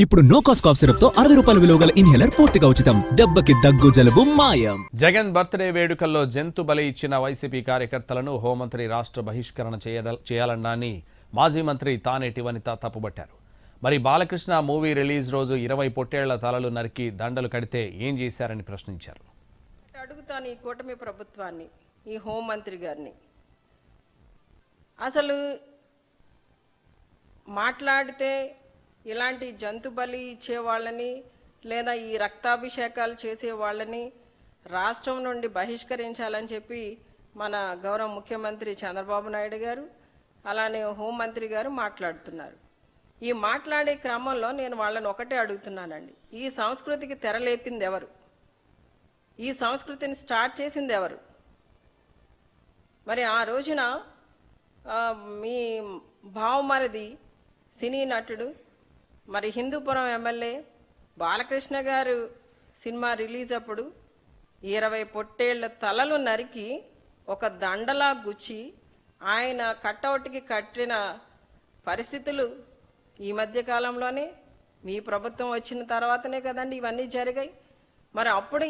ఇప్పుడు no cost cough syrup తో 60 రూపాయల విలువ గల ఇన్హేలర్ పూర్తిగా ఉచితం. దెబ్బకి దగ్గు జలుబు మాయం. జగన్ బర్త్డే వేడుకల్లో జంతు బలి ఇచ్చిన వైసీపీ కార్యకర్తలను హోంమంత్రి రాష్ట్ర బహిష్కరణ చేయాలన్నాని మాజీ మంత్రి తానేటి వనిత తప్పుబట్టారు. మరి బాలకృష్ణ మూవీ రిలీజ్ రోజు 20 పొట్టేళ్ల తలలు నరికి దండలు కడితే ఏం చేశారని ప్రశ్నించారు. అడుగుతాను ఈ కూటమి ప్రభుత్వాన్ని, ఈ హోంమంత్రి గారిని, అసలు మాట్లాడితే ఇలాంటి జంతు బలి ఇచ్చేవాళ్ళని లేదా ఈ రక్తాభిషేకాలు చేసేవాళ్ళని రాష్ట్రం నుండి బహిష్కరించాలని చెప్పి మన గౌరవ ముఖ్యమంత్రి చంద్రబాబు నాయుడు గారు అలానే హోంమంత్రి గారు మాట్లాడుతున్నారు. ఈ మాట్లాడే క్రమంలో నేను వాళ్ళని ఒకటే అడుగుతున్నానండి, ఈ సంస్కృతికి తెరలేపింది ఎవరు? ఈ సంస్కృతిని స్టార్ట్ చేసింది ఎవరు? మరి ఆ రోజున మీ భావమరిది సినీ నటుడు, మరి హిందూపురం ఎమ్మెల్యే బాలకృష్ణ గారు సినిమా రిలీజ్ అప్పుడు 20 పొట్టేళ్ల తలలు నరికి ఒక దండలా గుచ్చి ఆయన కట్అవుట్కి కట్టిన పరిస్థితులు ఈ మధ్య కాలంలోనే మీ ప్రభుత్వం వచ్చిన తర్వాతనే కదండి ఇవన్నీ జరిగాయి. మరి అప్పుడు